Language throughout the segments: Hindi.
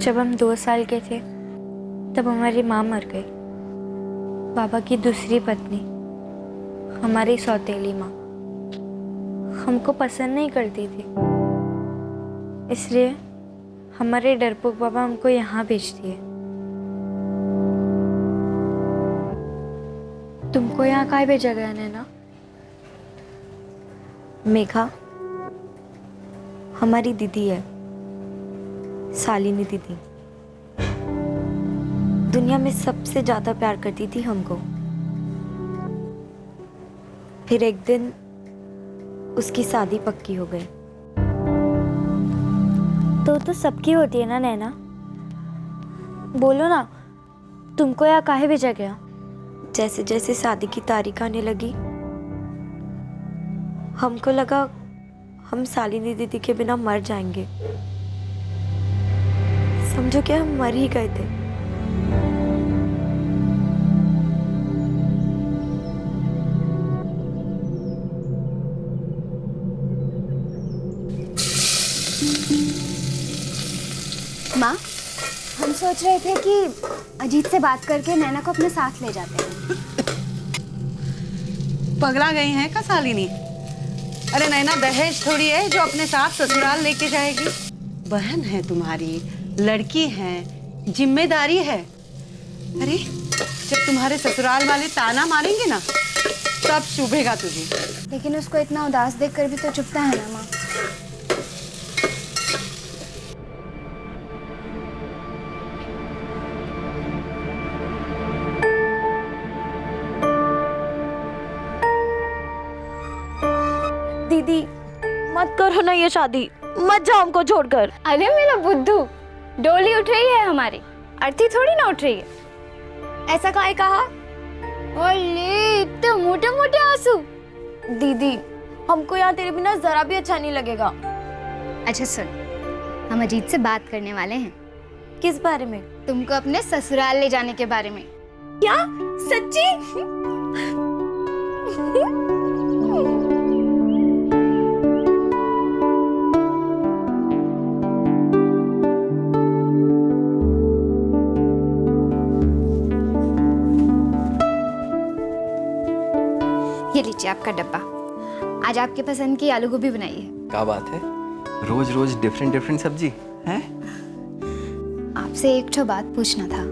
जब हम 2 साल के थे तब हमारी माँ मर गई। बाबा की दूसरी पत्नी, हमारी सौतेली माँ, हमको पसंद नहीं करती थी, इसलिए हमारे डरपोक बाबा हमको यहाँ भेज दिए। तुमको यहाँ काहे भेजा गया नैना? मेघा हमारी दीदी है, शालिनी दीदी। दुनिया में सबसे ज्यादा प्यार करती थी हमको। फिर एक दिन उसकी शादी पक्की हो गई। तो सबकी होती है ना नैना? बोलो ना, तुमको यहाँ काहे भेजा गया? जैसे जैसे शादी की तारीख आने लगी, हमको लगा हम शालिनी दीदी के बिना मर जाएंगे। समझो कि हम मर ही गए थे। माँ, हम सोच रहे थे कि अजीत से बात करके नैना को अपने साथ ले जाते हैं। पगला गई हैं का शालिनी? अरे नैना दहेज थोड़ी है जो अपने साथ ससुराल लेके जाएगी। बहन है तुम्हारी, लड़की है, जिम्मेदारी है। अरे जब तुम्हारे ससुराल वाले ताना मारेंगे ना तब चुभेगा तुझे। लेकिन उसको इतना उदास देखकर भी तो चुभता है ना माँ। दीदी मत करो ना ये शादी, मत जाओ हमको छोड़कर। अरे मेरा बुद्धू, डोली उठ रही है हमारी, अर्थी थोड़ी ना उठ रही है। ऐसा काहे कहा? ओले इतने मोटे मोटे आंसू। दीदी हमको यहाँ तेरे बिना जरा भी अच्छा नहीं लगेगा। अच्छा सुन, हम अजीत से बात करने वाले हैं। किस बारे में? तुमको अपने ससुराल ले जाने के बारे में। क्या सच्ची? ये लीजिए आपका डब्बा। आज आपके पसंद की आलू गोभी बनाई है। क्या बात है, रोज रोज डिफरेंट सब्जी हैं? आपसे एक ठो बात पूछना था।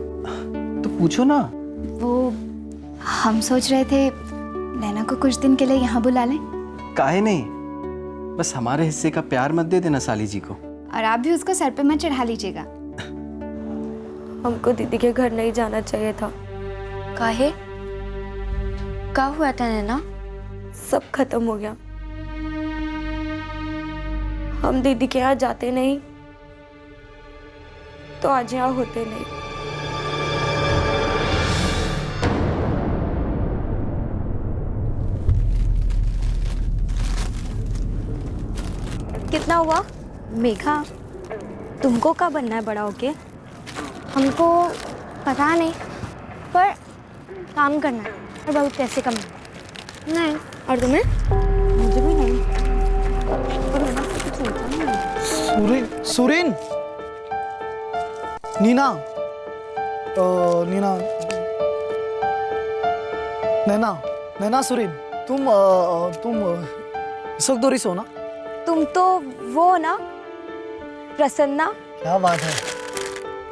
तो पूछो ना। वो हम सोच रहे थे नैना को कुछ दिन के लिए यहाँ बुला लें। काहे नहीं, बस हमारे हिस्से का प्यार मत दे देना साली जी को। और आप भी उसको सर पे मत चढ़ा लीजिएगा। हमको दीदी के घर नहीं जाना चाहिए था। काहे? क्या हुआ था नैना? सब खत्म हो गया। हम दीदी के यहाँ जाते नहीं तो आज यहाँ होते नहीं। कितना हुआ? मेघा तुमको क्या बनना है बड़ा होके? हमको पता नहीं, पर काम करना है और बहुत पैसे कमाना। नहीं। और तुम्हें? मुझे भी नहीं। सुरीन, नीना, नीना, नैना सुरीन, तुम इस वक्त दूरी सो ना? तुम तो वो ना प्रसन्ना? क्या बात है,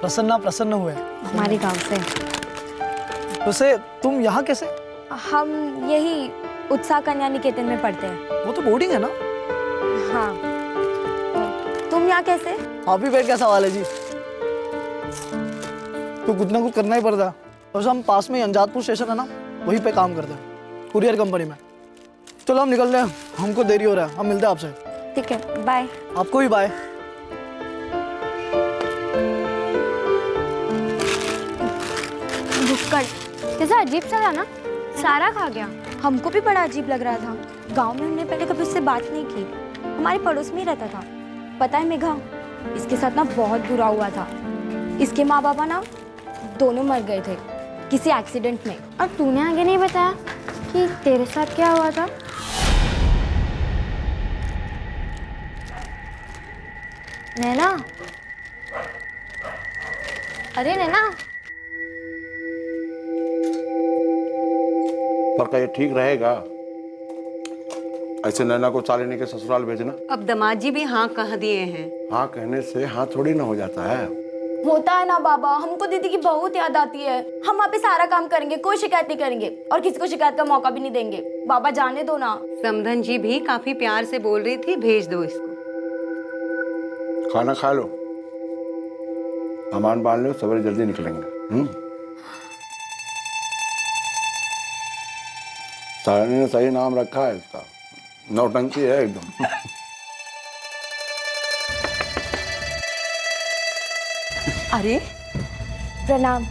प्रसन्न हुए। हमारे गांव से। वैसे तुम यहाँ कैसे? हम यही उत्साह कन्या निकेतन में पढ़ते हैं। वो तो बोर्डिंग है ना? हाँ। तुम यहाँ कैसे? आप ही बैठ क्या सवाल है जी। तो कुछ ना कुछ करना ही पड़ता है। वैसे हम पास में अंजादपुर स्टेशन है ना, वहीं पे काम करते हैं, कुरियर कंपनी में। चलो हम निकल रहे हैं, हमको देरी हो रहा है, हम मिलते हैं आपसे। ठीक है, बाय। आपको भी बाय। भुक्कड़ कैसा अजीब सा था ना, सारा खा गया। हमको भी बड़ा अजीब लग रहा था। गांव में हमने पहले कभी उससे बात नहीं की, हमारे पड़ोस में ही रहता था। पता है मेघा, इसके साथ ना बहुत बुरा हुआ था। इसके माँ बाबा ना दोनों मर गए थे किसी एक्सीडेंट में। और तूने आगे नहीं बताया कि तेरे साथ क्या हुआ था? नैना, अरे नैना, पर क्या ये ठीक रहेगा ऐसे नैना को शालिनी के ससुराल भेजना? अब दामाद जी भी हाँ कह दिए हैं। हाँ कहने से हाँ थोड़ी ना हो जाता है। होता है ना बाबा, हमको दीदी की बहुत याद आती है। हम वहाँ पे सारा काम करेंगे, कोई शिकायत नहीं करेंगे और किसी को शिकायत का मौका भी नहीं देंगे। बाबा जाने दो ना। समधन जी भी काफी प्यार से बोल रही थी, भेज दो इसको। खाना खा लो, सामान बांध लो, सवेरे जल्दी निकलेंगे। शालिनी ने सही नाम रखा है इसका, नौटंकी है एकदम। अरे प्रणाम।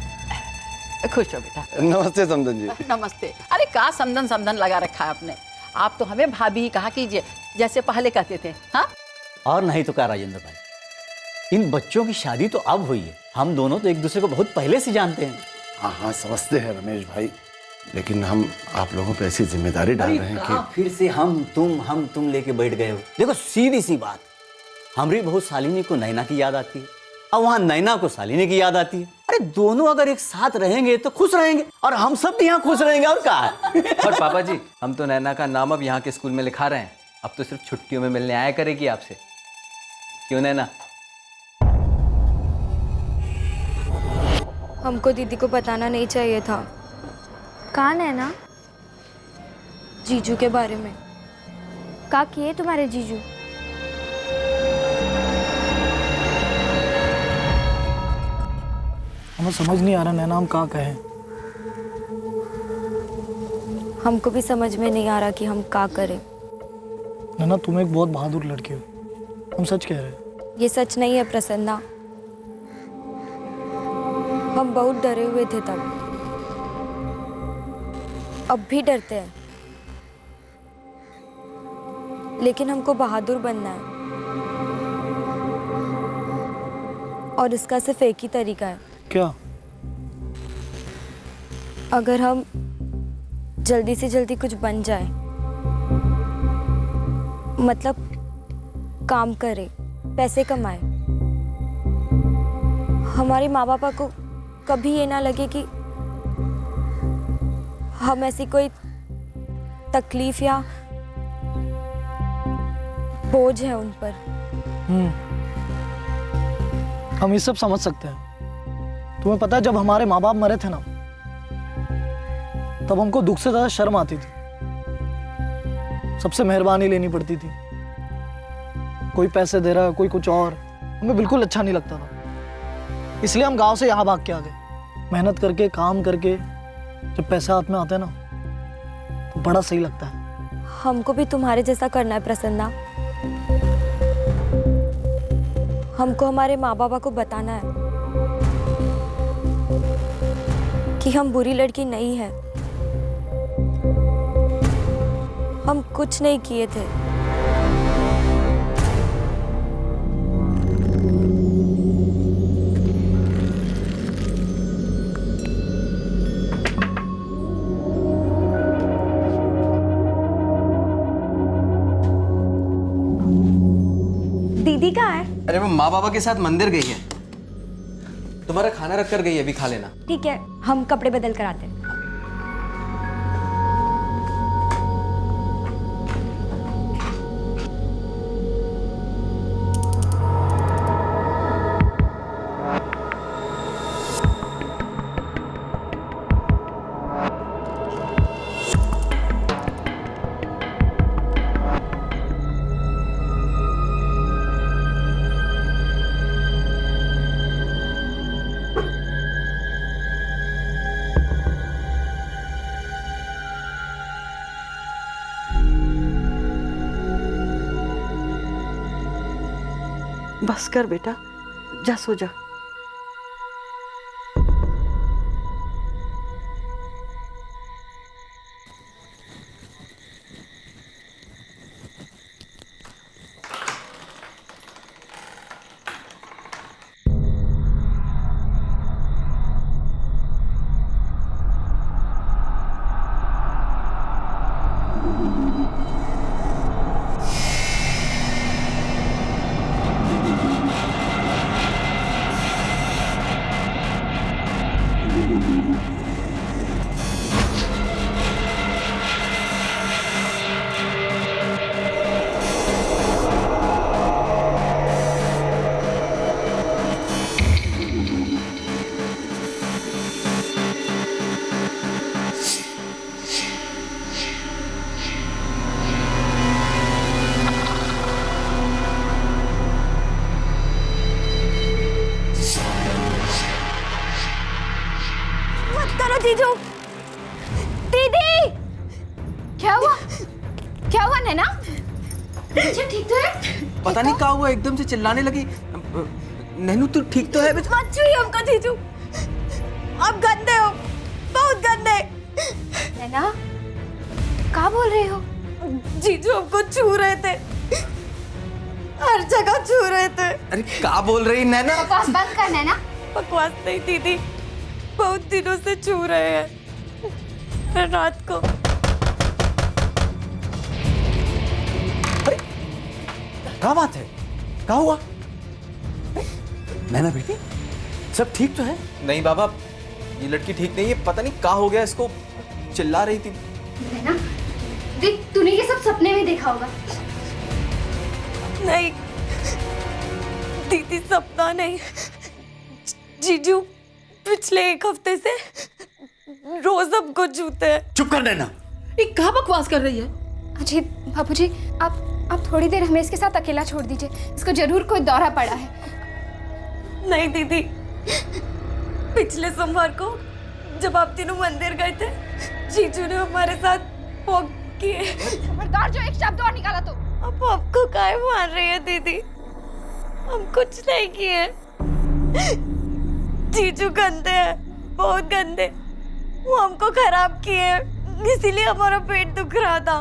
खुश हो बेटा। नमस्ते समधन जी। नमस्ते। अरे का समधन समधन लगा रखा है आपने। आप तो हमें भाभी ही कहा कीजिए, जैसे पहले कहते थे। हाँ, और नहीं तो क्या राजेंद्र भाई, इन बच्चों की शादी तो अब हुई है, हम दोनों तो एक दूसरे को बहुत पहले से जानते हैं। हाँ हाँ समझते हैं रमेश भाई, लेकिन हम आप लोगों पे ऐसी जिम्मेदारी डाल रहे हैं कि फिर से हम तुम लेके बैठ गए हो। देखो सीधी सी बात, हमारी बहू शालिनी को नैना की याद आती है और वहाँ नैना को शालिनी की याद आती है। अरे दोनों अगर एक साथ रहेंगे तो खुश रहेंगे और हम सब भी यहाँ खुश रहेंगे, और क्या है। और पापा जी, हम तो नैना का नाम अब यहाँ के स्कूल में लिखा रहे हैं। अब तो सिर्फ छुट्टियों में मिलने आया करेगी आपसे, क्यों नैना? हमको दीदी को बताना नहीं चाहिए था। कौन है ना? जीजू के बारे में। का किए तुम्हारे जीजू? हमें समझ नहीं आ रहा नैना हम क्या कहें। हमको भी समझ में नहीं आ रहा कि हम का करें। नैना तुम एक बहुत बहादुर लड़की हो, हम सच कह रहे हैं। ये सच नहीं है प्रसन्ना, हम बहुत डरे हुए थे तब, अब भी डरते हैं, लेकिन हमको बहादुर बनना है और इसका सिर्फ एक ही तरीका है। क्या? अगर हम जल्दी से जल्दी कुछ बन जाए, मतलब काम करें, पैसे कमाए, हमारे माँ बापा को कभी ये ना लगे कि हम ऐसी कोई तकलीफ या बोझ है उन पर। हम ये सब समझ सकते हैं। तुम्हें पता है जब हमारे माँ बाप मरे थे ना, तब हमको दुख से ज्यादा शर्म आती थी, सबसे मेहरबानी लेनी पड़ती थी। कोई पैसे दे रहा है, कोई कुछ और, हमें बिल्कुल अच्छा नहीं लगता था। इसलिए हम गांव से यहाँ भाग के आ गए। मेहनत करके, काम करके जब पैसा हाथ में आता है ना, तो बड़ा सही लगता है। हमको भी तुम्हारे जैसा करना है प्रसन्ना। हमको हमारे माँ बाबा को बताना है कि हम बुरी लड़की नहीं है, हम कुछ नहीं किए थे। दीदी कहाँ है? अरे वो माँ बाबा के साथ मंदिर गई है। तुम्हारा खाना रख कर गई है, अभी खा लेना। ठीक है, हम कपड़े बदल कर आते हैं। बस कर बेटा, जा सो जा। जीजू, दीदी, क्या हुआ? क्या हुआ नैना? बच्चा ठीक तो है? पता नहीं क्या हुआ, एकदम से चिल्लाने लगी। नैनू तू ठीक तो है? मत छुइए हमको जीजू, आप गंदे हो, बहुत गंदे। नैना, क्या बोल रहे हो? जीजू हमको छू रहे थे, हर जगह छू रहे थे। अरे क्या बोल रही नैना? बकवास बंद कर नैना। बकवास नहीं दीदी, बहुत दिनों से छू रहे हैं, हर रात को। क्या बात है? क्या हुआ? नैना बेटी, सब ठीक तो है? नहीं बाबा, ये लड़की ठीक नहीं है, पता नहीं क्या हो गया इसको, चिल्ला रही थी। नैना, देख तूने ये सब सपने में देखा होगा। नहीं दीदी, सपना नहीं। जीजू पिछले 1 हफ्ते से रोज हमको छूते हैं। चुप कर नैना। ये क्या बकवास कर रही है? अजीत बाबूजी, आप थोड़ी देर हमें इसके साथ अकेला छोड़ दीजिए, इसको जरूर कोई दौरा पड़ा है। नहीं दीदी, पिछले सोमवार को जब आप तीनों मंदिर गए थे, जीजू ने हमारे साथ वॉक किए। खबरदार जो एक शब्द और निकाला तो। अब आपको काहे मार रही है दीदी? हम कुछ नहीं किए। जीजू गंदे हैं, बहुत गंदे। वो हमको खराब किए, इसीलिए हमारा पेट दुख रहा था।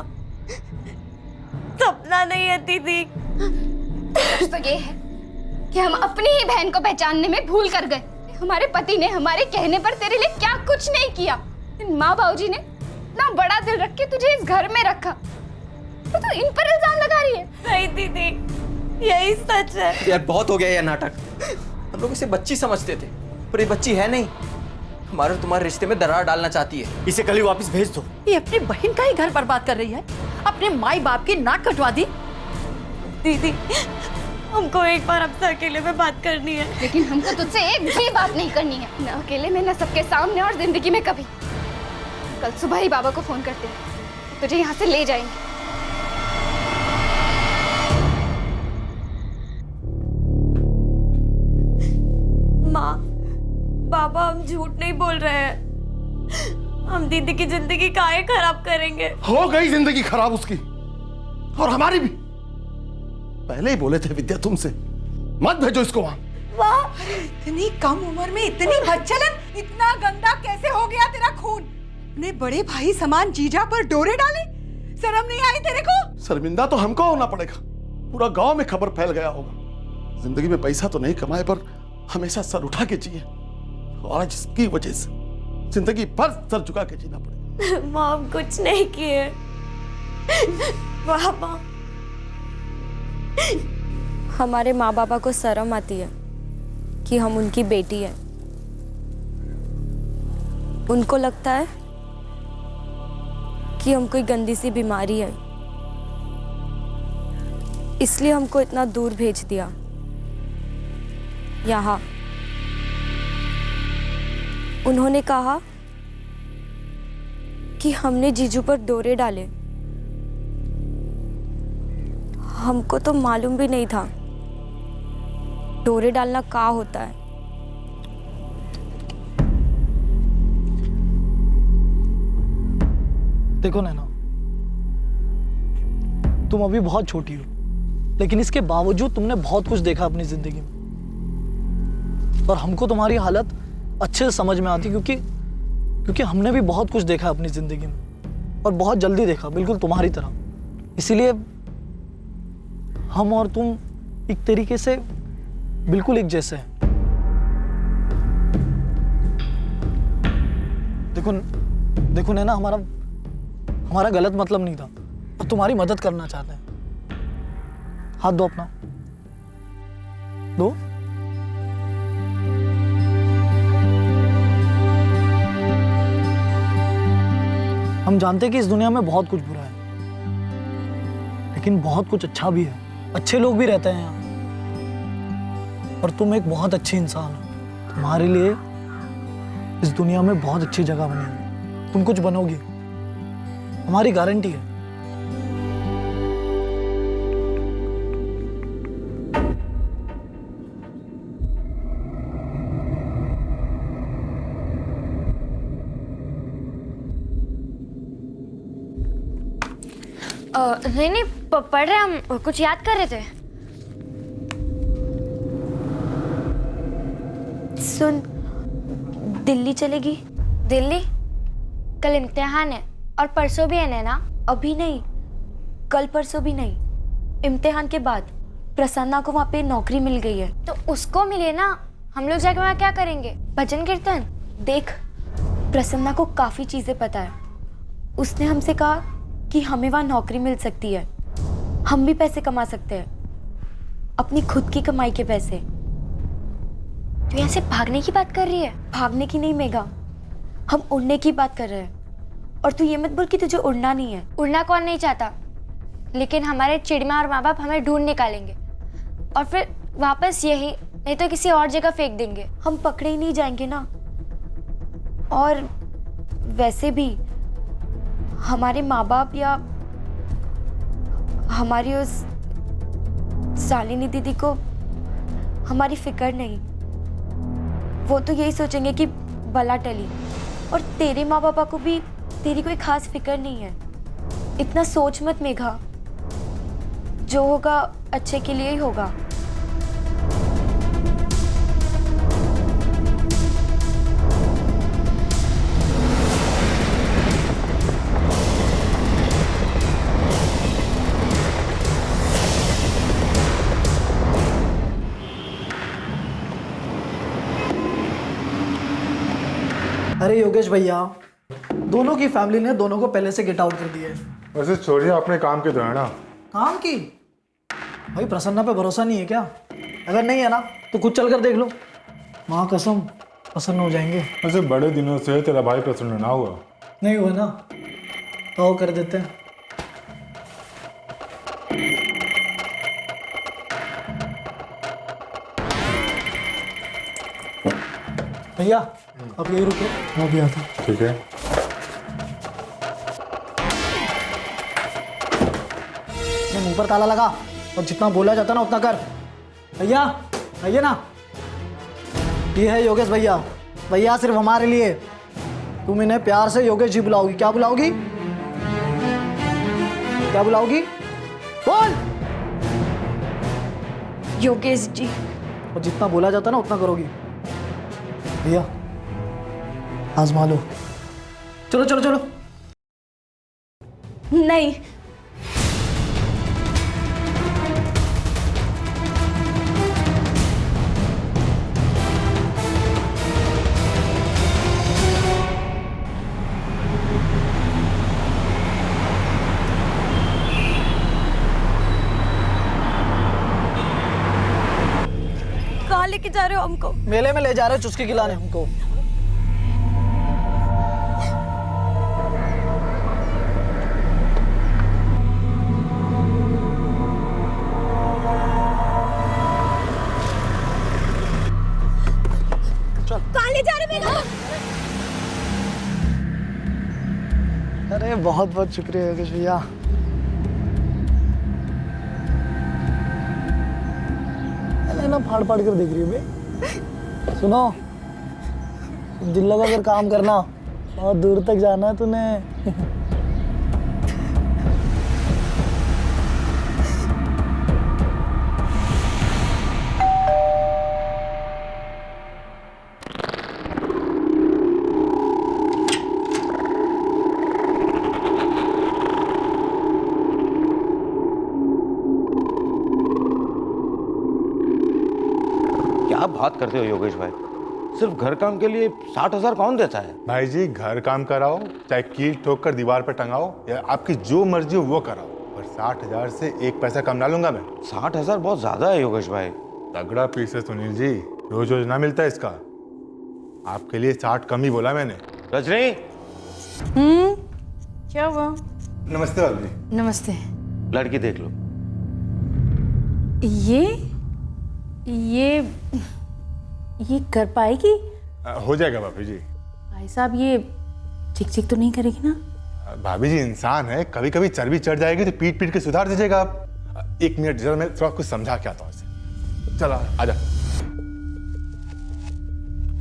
सपना नहीं है दीदी। तो ये है कि हम अपनी ही बहन को पहचानने में भूल कर गए। हमारे पति ने हमारे कहने पर तेरे लिए क्या कुछ नहीं किया। माँ बाबूजी ने इतना बड़ा दिल रख के तुझे इस घर में रखा, तो तू इन पर इल्जाम लगा रही है। नहीं दीदी, यही सच है। यार बहुत हो गया ये नाटक। हम लोग इसे बच्ची समझते थे, पर ये बच्ची है नहीं। हमारे और तुम्हारे रिश्ते में दरार डालना चाहती है। इसे कल ही वापस भेज दो। ये अपनी बहन का ही घर बर्बाद कर रही है, अपने माई बाप की नाक कटवा दी। दीदी, हमको एक बार आपसे अकेले में बात करनी है। लेकिन हमको तुझसे एक भी बात नहीं करनी है, न अकेले में, न सबके सामने, और जिंदगी में कभी। कल सुबह ही बाबा को फोन करते हैं, तुझे यहाँ से ले जाएंगे। माँ, बाबा, हम झूठ नहीं बोल रहे हैं। हम दीदी की जिंदगी काहे खराब करेंगे? हो गई जिंदगी खराब उसकी, और हमारी भी। पहले ही बोले थे विद्या तुमसे, मत भेजो इसको वहां। माँ, इतनी कम उम्र में इतनी बदचलन, इतना गंदा कैसे हो गया तेरा खून? अपने बड़े भाई समान जीजा पर डोरे डाले, शर्म नहीं आई तेरे को? शर्मिंदा तो हमको होना पड़ेगा, पूरा गांव में खबर फैल गया होगा। जिंदगी में पैसा तो नहीं कमाए, पर हमेशा सर उठा के जिए, और आज इसकी वजह से जिंदगी भर सर झुका के जीना पड़ेगा। माँ, हम कुछ नहीं किए। बाबा, हमारे माँ बाबा को शर्म आती है कि हम उनकी बेटी है। उनको लगता है कि हम कोई गंदी सी बीमारी है, इसलिए हमको इतना दूर भेज दिया। यहाँ उन्होंने कहा कि हमने जीजू पर डोरे डाले। हमको तो मालूम भी नहीं था डोरे डालना क्या होता है। देखो नैना, तुम अभी बहुत छोटी हो, लेकिन इसके बावजूद तुमने बहुत कुछ देखा अपनी जिंदगी में, और हमको तुम्हारी हालत अच्छे से समझ में आती, क्योंकि हमने भी बहुत कुछ देखा अपनी जिंदगी में, और बहुत जल्दी देखा, बिल्कुल तुम्हारी तरह। इसीलिए हम और तुम एक तरीके से बिल्कुल एक जैसे हैं। देखो नैना, हमारा गलत मतलब नहीं था, और तुम्हारी मदद करना चाहते हैं। हाथ दो अपना, दो। हम जानते हैं कि इस दुनिया में बहुत कुछ बुरा है, लेकिन बहुत कुछ अच्छा भी है। अच्छे लोग भी रहते हैं यहाँ, और तुम एक बहुत अच्छी इंसान हो। तुम्हारे लिए इस दुनिया में बहुत अच्छी जगह बनेगी, तुम कुछ बनोगी, हमारी गारंटी है। नहीं नहीं, पढ़ रहे, हम कुछ याद कर रहे थे। सुन, दिल्ली चलेगी? दिल्ली? कल इम्तिहान है और परसों भी है नैना। अभी नहीं, कल परसों भी नहीं, इम्तिहान के बाद। प्रसन्ना को वहाँ पे नौकरी मिल गई है, तो उसको मिले ना, हम लोग जाके वहाँ क्या करेंगे? भजन कीर्तन? देख, प्रसन्ना को काफ़ी चीज़ें पता है। उसने हमसे कहा कि हमें वहाँ नौकरी मिल सकती है, हम भी पैसे कमा सकते हैं, अपनी खुद की कमाई के पैसे। तू यहाँ से भागने की बात कर रही है? भागने की नहीं मेघा, हम उड़ने की बात कर रहे हैं। और तू ये मत बोल कि तुझे उड़ना नहीं है। उड़ना कौन नहीं चाहता, लेकिन हमारे चिड़िया और माँ बाप हमें ढूंढ निकालेंगे और फिर वापस यही, नहीं तो किसी और जगह फेंक देंगे। हम पकड़े ही नहीं जाएंगे ना। और वैसे भी हमारे माँ बाप या हमारी उस शालिनी दीदी को हमारी फिक्र नहीं। वो तो यही सोचेंगे कि भला टली। और तेरे माँ बापा को भी तेरी कोई खास फिक्र नहीं है। इतना सोच मत मेघा, जो होगा अच्छे के लिए ही होगा। अरे योगेश भैया, दोनों की फैमिली ने दोनों को पहले से गेट आउट कर दिया है। वैसे छोड़िए, अपने काम के तो है ना। काम की? भाई प्रसन्ना पे भरोसा नहीं है क्या? अगर नहीं है ना तो खुद चल कर देख लो, माँ कसम प्रसन्न हो जाएंगे। वैसे बड़े दिनों से तेरा भाई प्रसन्न ना हुआ। नहीं हुआ ना तो कर देते हैं। भैया आप यही रुको, मैं भी आता हूँ। ठीक है। मुंह पर ताला लगा और जितना बोला जाता ना उतना कर। भैया आइए ना, ये है योगेश भैया। भैया सिर्फ हमारे लिए। तुम इन्हें प्यार से योगेश जी बुलाओगी। क्या बुलाओगी? क्या बुलाओगी? बोल। योगेश जी। और जितना बोला जाता ना उतना करोगी। भैया आजमा लो। चलो चलो चलो। नहीं, कहाँ लेके जा रहे हो हमको? मेले में ले जा रहे हो चुस्की खिलाने हमको। कहाँ ले जा रहे हो? अरे बहुत बहुत शुक्रिया योगेश भैया। ना फाड़ फाड़ कर देख रही हो बे। सुनो, दिल लगा कर काम करना, बहुत दूर तक जाना है तूने। क्या बात करते हो योगेश भाई, सिर्फ घर काम के लिए 60,000 कौन देता है? भाई जी, घर काम कराओ, चाहे कील ठोक कर दीवार पर टंगाओ, या आपकी जो मर्जी हो वो कराओ, पर 60,000 से एक पैसा कम ना लूंगा मैं। 60,000 बहुत ज्यादा है योगेश भाई। तगड़ा पीस है सुनील जी, रोज रोज ना मिलता है इसका। आपके लिए 60 कम ही बोला मैंने। रजनी। क्या हुआ? नमस्ते भाभी। नमस्ते। लड़की देख लो। ये कर पाएगी? हो जाएगा भाभी जी। भाई साहब, ये चिक चिक तो नहीं करेगी ना? भाभी जी इंसान है, कभी कभी चर्बी चढ़ जाएगी तो पीट पीट के सुधार दीजिएगा आप। एक मिनट जरा मैं थोड़ा कुछ समझा के आता हूँ इसे। चला आजा।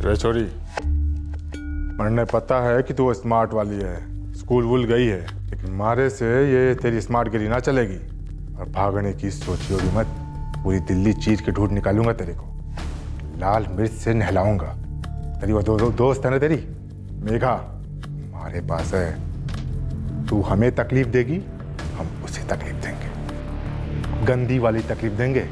रे छोरी, मैंने पता है कि तू स्मार्ट वाली है, स्कूल वूल गई है, लेकिन मारे से ये तेरी स्मार्ट गिरी ना चलेगी। और भागने की सोचियो भी मत, पूरी दिल्ली चीर के ढूंढ निकालूंगा तेरे को, लाल मिर्च से नहलाऊंगा। तेरी वो दोस्त है ना तेरी मेघा, हमारे पास है। तू हमें तकलीफ देगी, हम उसे तकलीफ देंगे, गंदी वाली तकलीफ देंगे।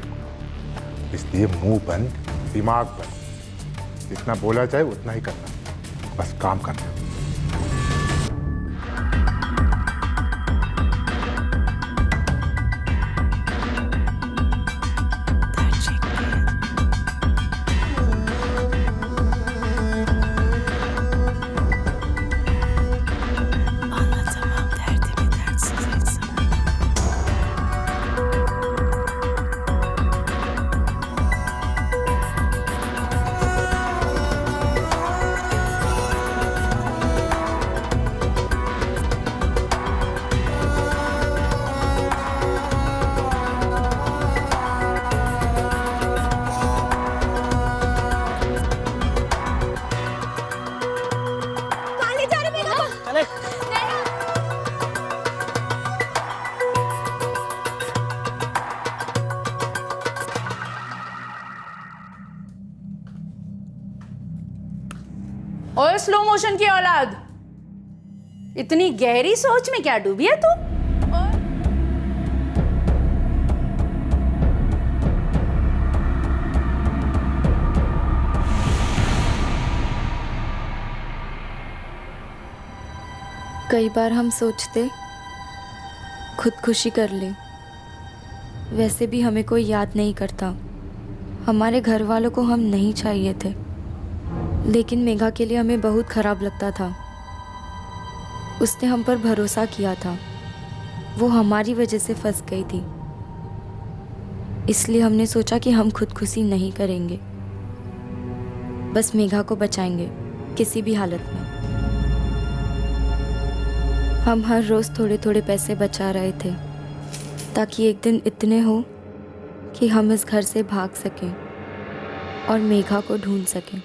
इसलिए मुंह बंद दिमाग बंद, जितना बोला जाए उतना ही करना, बस काम करना। और स्लो मोशन की औलाद, इतनी गहरी सोच में क्या डूबी है तू? कई बार हम सोचते खुदकुशी कर ले, वैसे भी हमें कोई याद नहीं करता। हमारे घर वालों को हम नहीं चाहिए थे, लेकिन मेघा के लिए हमें बहुत खराब लगता था। उसने हम पर भरोसा किया था, वो हमारी वजह से फंस गई थी। इसलिए हमने सोचा कि हम खुदकुशी नहीं करेंगे, बस मेघा को बचाएंगे किसी भी हालत में। हम हर रोज़ थोड़े थोड़े पैसे बचा रहे थे, ताकि एक दिन इतने हो कि हम इस घर से भाग सकें और मेघा को ढूंढ सकें।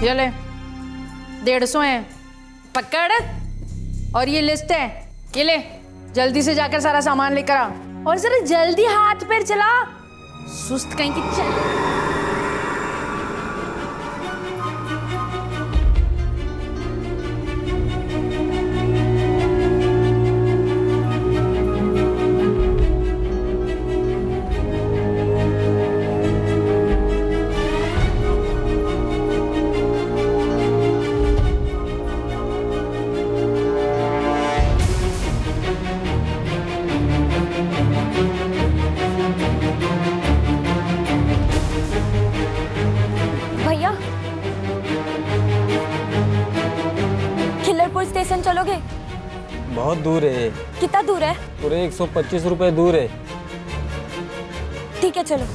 ये ले 150 है, पकड़। और ये लिस्ट है, ये ले, जल्दी से जाकर सारा सामान लेकर आ, और जरा जल्दी हाथ पैर चला, सुस्त कहीं की चल। स्टेशन चलोगे? बहुत दूर है। कितना दूर है? पूरे 125 रुपए दूर है। ठीक है चलो।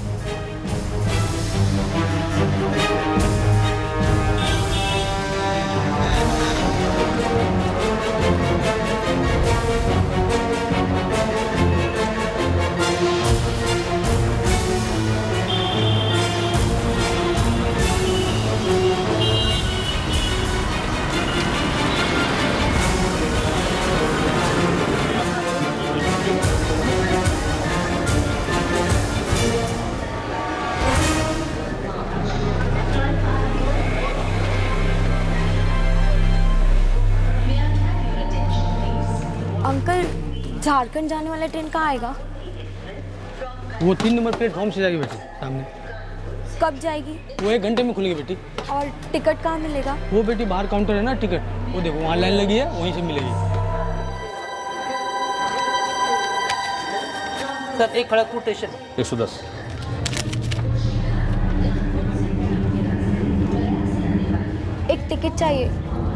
अंकल, झारखंड जाने वाला ट्रेन कहाँ आएगा? वो 3 नंबर प्लेटफॉर्म से जाएगी बेटी, सामने। कब जाएगी? वो 1 घंटे में खुलेगी बेटी। और टिकट कहाँ मिलेगा? वो बेटी बाहर काउंटर है ना टिकट, वो देखो वहाँ लाइन लगी है, वहीं से मिलेगी। सर, एक खड़गपुर स्टेशन 110। एक टिकट चाहिए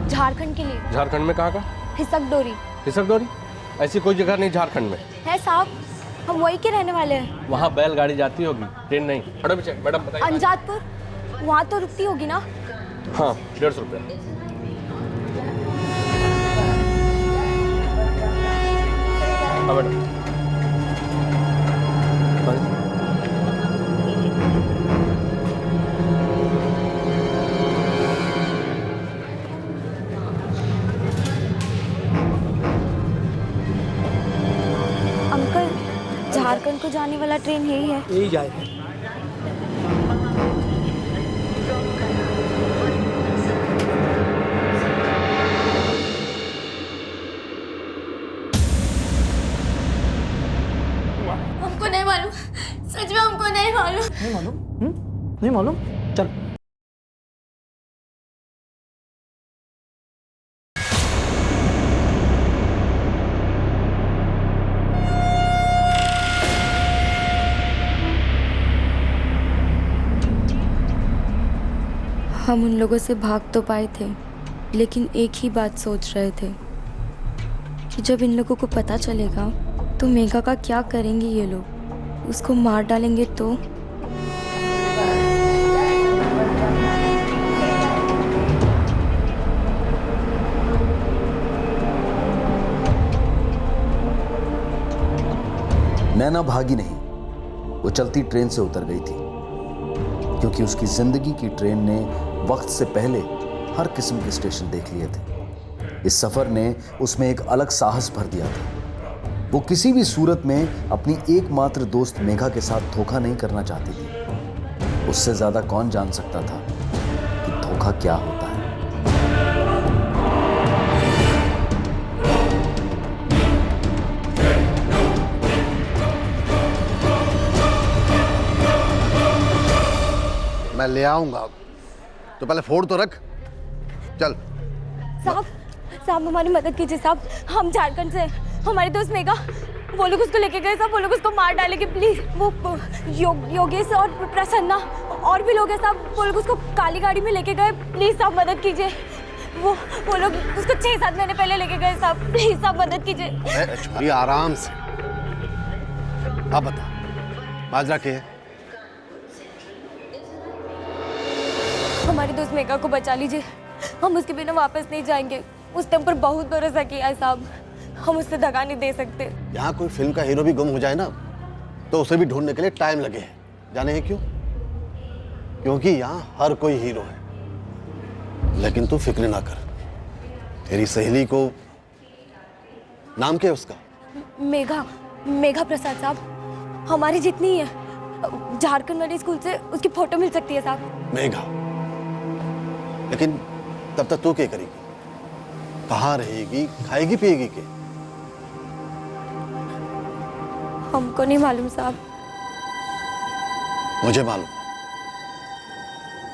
झारखंड के लिए। झारखंड में कहाँ का? हिसक डोरी। हिसक डोरी? ऐसी कोई जगह नहीं झारखंड में है साहब, हम वही के रहने वाले हैं। वहाँ बैलगाड़ी जाती होगी, ट्रेन नहीं। मैडम बताइए। अंजादपुर, वहाँ तो रुकती होगी ना? हाँ, 150 रुपये। हाँ मैडम। झारखंड को जाने वाला ट्रेन यही है। यही जाएगा। हमको नहीं मालूम, सच में हमको नहीं मालूम। नहीं मालूम? नहीं मालूम? चल। हम उन लोगों से भाग तो पाए थे, लेकिन एक ही बात सोच रहे थे कि जब इन लोगों को पता चलेगा तो मेघा का क्या करेंगे ये लोग। उसको मार डालेंगे तो। नैना भागी नहीं, वो चलती ट्रेन से उतर गई थी, क्योंकि उसकी जिंदगी की ट्रेन ने वक्त से पहले हर किस्म के स्टेशन देख लिए थे। इस सफर ने उसमें एक अलग साहस भर दिया था। वो किसी भी सूरत में अपनी एकमात्र दोस्त मेघा के साथ धोखा नहीं करना चाहती थी। उससे ज्यादा कौन जान सकता था कि धोखा क्या होता है। मैं ले आऊंगा, तो पहले फोन तो रख। चल। साहब हमारी मदद कीजिए साहब, हम झारखंड से हैं। हमारे दोस्त मेघा, वो लोग उसको लेके गए साहब, वो लोग उसको मार डालेंगे प्लीज। वो योगेश और प्रसन्ना और भी लोग हैं साहब, वो लोग उसको काली गाड़ी में लेके गए। प्लीज साहब मदद कीजिए। वो लोग उसको 6-7 महीने पहले लेके गए साहब, प्लीज साहब मदद कीजिए। छोरी आराम से। अब बता, माजरा क्या है? हमारी दोस्त मेघा को बचा लीजिए, हम उसके बिना वापस नहीं जाएंगे। उसने हम पर बहुत भरोसा किया है साहब, हम उससे दगा नहीं दे सकते। यहाँ कोई फिल्म का हीरो भी गुम हो जाए ना, तो उसे भी ढूंढने के लिए टाइम लगे है। जाने हैं क्यों? क्योंकि यहाँ हर कोई हीरो है। लेकिन तू फिक्र ना कर, तेरी सहेली को, नाम क्या है उसका? मेघा प्रसाद साहब, हमारी जितनी है झारखंड वाले स्कूल से उसकी फोटो मिल सकती है साहब। मेघा, लेकिन तब तक तू क्या करेगी? कहाँ रहेगी, खाएगी पिएगी क्या? हमको नहीं मालूम साहब। मुझे मालूम है।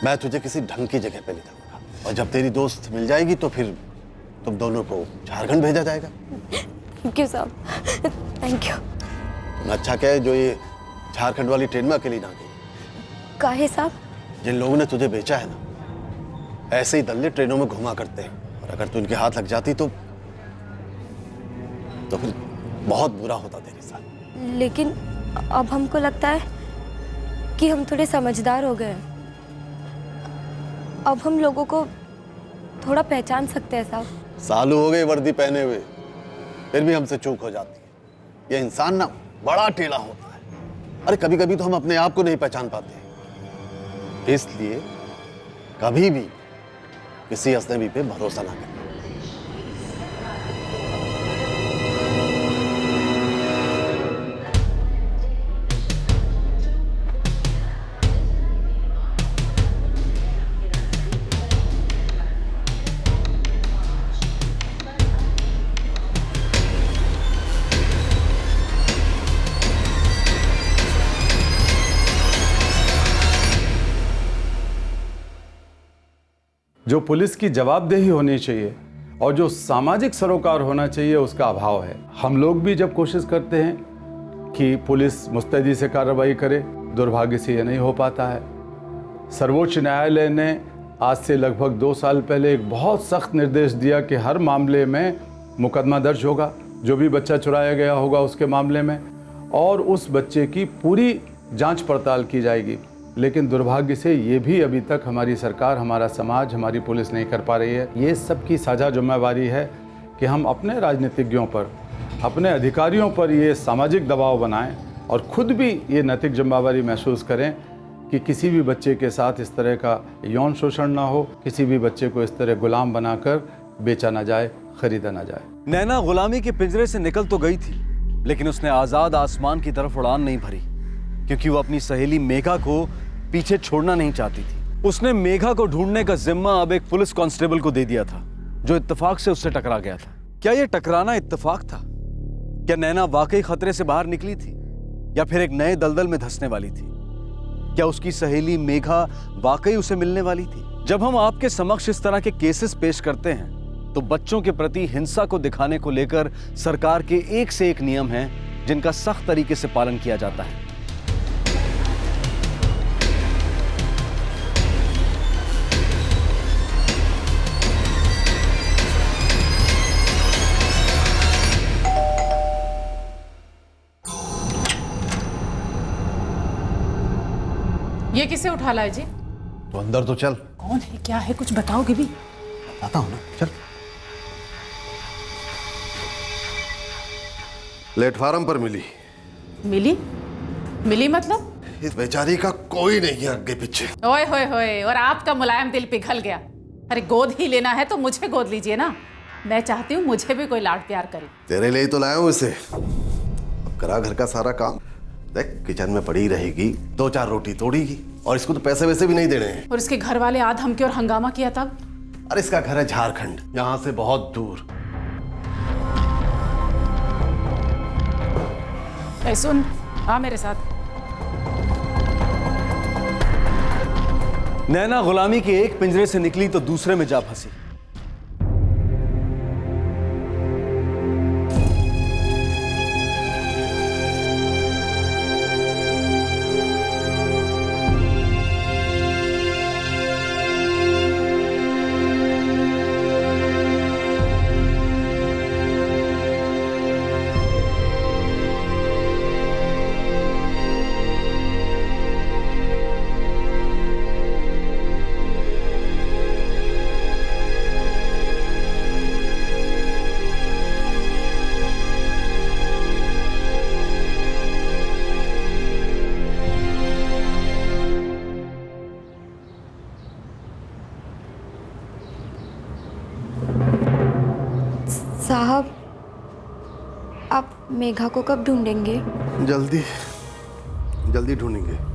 मैं तुझे किसी ढंग की जगह पे ले जाऊंगा, और जब तेरी दोस्त मिल जाएगी तो फिर तुम दोनों को झारखंड भेजा जाएगा। थैंक यू साहब, थैंक यू। अच्छा क्या है जो ये झारखंड वाली ट्रेन में अकेली ना गई। काहे साहब? जिन लोगों ने तुझे बेचा है ना, ऐसे ही दल्ले ट्रेनों में घुमा करते हैं, और अगर तू इनके हाथ लग जाती तो फिर बहुत बुरा होता तेरे साथ। लेकिन अब हमको लगता है कि हम थोड़े समझदार हो गए। अब हम लोगों को थोड़ा पहचान सकते हैं साहब। सालू हो गए वर्दी पहने हुए, फिर भी हमसे चूक हो जाती है। ये इंसान ना बड़ा टेढ़ा होता है। अरे कभी कभी तो हम अपने आप को नहीं पहचान पाते। इसलिए कभी भी किसी अजनबी पे भरोसा ना करें। जो पुलिस की जवाबदेही होनी चाहिए और जो सामाजिक सरोकार होना चाहिए उसका अभाव है। हम लोग भी जब कोशिश करते हैं कि पुलिस मुस्तैदी से कार्रवाई करे, दुर्भाग्य से ये नहीं हो पाता है। सर्वोच्च न्यायालय ने आज से लगभग 2 साल पहले एक बहुत सख्त निर्देश दिया कि हर मामले में मुकदमा दर्ज होगा, जो भी बच्चा चुराया गया होगा उसके मामले में, और उस बच्चे की पूरी जांच पड़ताल की जाएगी। लेकिन दुर्भाग्य से ये भी अभी तक हमारी सरकार, हमारा समाज, हमारी पुलिस नहीं कर पा रही है। ये सबकी साझा जिम्मेवारी है कि हम अपने राजनीतिज्ञों पर, अपने अधिकारियों पर ये सामाजिक दबाव बनाएं और खुद भी ये नैतिक जिम्मेवारी महसूस करें कि किसी भी बच्चे के साथ इस तरह का यौन शोषण ना हो, किसी भी बच्चे को इस तरह गुलाम बनाकर बेचा ना जाए, खरीदा ना जाए। नैना गुलामी के पिंजरे से निकल तो गई थी, लेकिन उसने आजाद आसमान की तरफ उड़ान नहीं भरी, क्योंकि वो अपनी सहेली मेघा को पीछे छोड़ना नहीं चाहती थी। उसने मेघा को ढूंढने का जिम्मा अब एक पुलिस कांस्टेबल को दे दिया था, जो इत्तेफाक से उससे टकरा गया था। क्या यह टकराना इत्तेफाक था? क्या नैना वाकई खतरे से बाहर निकली थी, या फिर एक नए दलदल में धंसने वाली थी? क्या उसकी सहेली मेघा वाकई उसे मिलने वाली थी? जब हम आपके समक्ष इस तरह के केसेस पेश करते हैं तो बच्चों के प्रति हिंसा को दिखाने को लेकर सरकार के एक से एक नियम हैं जिनका सख्त तरीके से पालन किया जाता है। ये किसे उठा लाए जी? तो अंदर तो चल। कौन है, क्या है, कुछ बताओगे भी? आता हूं ना, चल। प्लेटफार्म पर मिली। मिली मतलब? इस बेचारी का कोई नहीं है आगे पीछे। ओए होए होए, और आपका मुलायम दिल पिघल गया। अरे गोद ही लेना है तो मुझे गोद लीजिए ना। मैं चाहती हूँ मुझे भी कोई लाड प्यार करे। तेरे लिए ही तो लाया हूँ इसे। अब करा घर का सारा काम। देख, किचन में पड़ी रहेगी, 2-4 रोटी तोड़ेगी, और इसको तो पैसे वैसे भी नहीं देने हैं। और इसके घर वाले आ धमकी और हंगामा किया तब? अरे इसका घर है झारखंड, यहाँ से बहुत दूर। ए सुन, आ मेरे साथ। नैना गुलामी के एक पिंजरे से निकली तो दूसरे में जा फंसी। साहब, आप मेघा को कब ढूंढेंगे? जल्दी जल्दी ढूंढेंगे।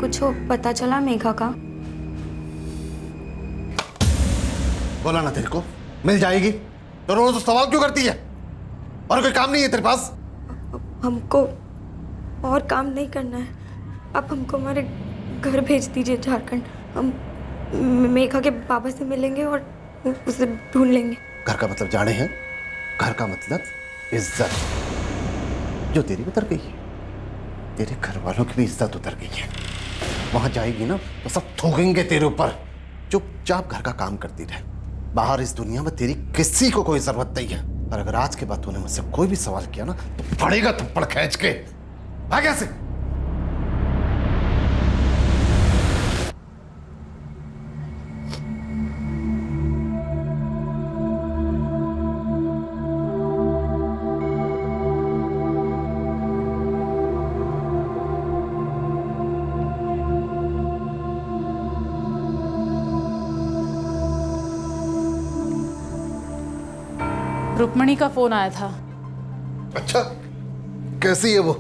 कुछ पता चला मेघा का? बोला ना तेरे को, मिल जाएगी। तो रोज तो सवाल क्यों करती है? और कोई काम नहीं है तेरे पास? हमको और काम नहीं करना है। आप हमको हमारे घर भेज दीजिए झारखंड। हम मेघा के बाबा से मिलेंगे और उसे ढूंढ लेंगे। घर का मतलब जाने हैं? घर का मतलब इज्जत, जो तेरी उतर गई है। तेरे घर वालों की भी इज्जत उतर गई है। वहां जाएगी ना तो सब थूकेंगे तेरे ऊपर। चुपचाप घर का काम करती रहे। बाहर इस दुनिया में तेरी किसी को कोई जरूरत नहीं है। और अगर आज के बाद तूने मुझसे कोई भी सवाल किया ना तो पड़ेगा थप्पड़ खींच के। भाग यहाँ से। रुक्मणी का फोन आया था। अच्छा, कैसी है वो?